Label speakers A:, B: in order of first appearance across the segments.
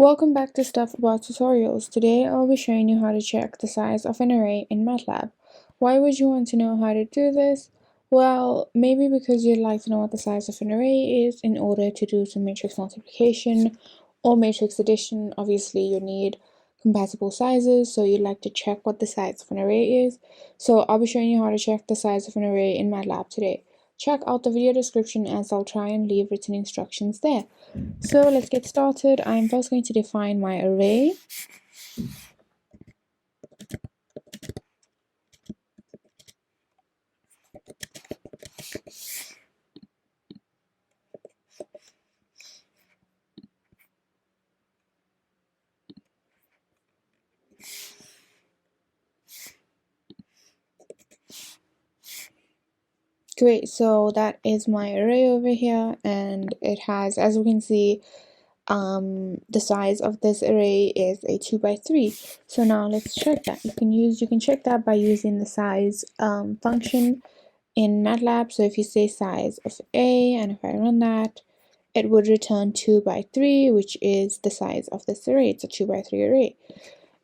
A: Welcome back to Stuff About Tutorials. Today I'll be showing you how to check the size of an array in MATLAB. Why would you want to know how to do this? Well, maybe because you'd like to know what the size of an array is in order to do some matrix multiplication or matrix addition. Obviously you need compatible sizes, so you'd like to check what the size of an array is. So I'll be showing you how to check the size of an array in MATLAB today. Check out the video description as I'll try and leave written instructions there. So let's get started. I'm first going to define my array. Great, so that is my array over here, and it has, as we can see, the size of this array is a 2 by 3. So now let's check that. You can check that by using the size function in MATLAB. So if you say size of A, and if I run that, it would return 2 by 3, which is the size of this array. It's a 2 by 3 array.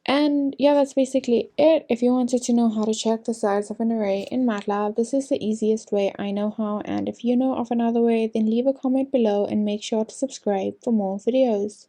A: And yeah, that's basically it. If you wanted to know how to check the size of an array in MATLAB, this is the easiest way I know how, and if you know of another way, then leave a comment below and make sure to subscribe for more videos.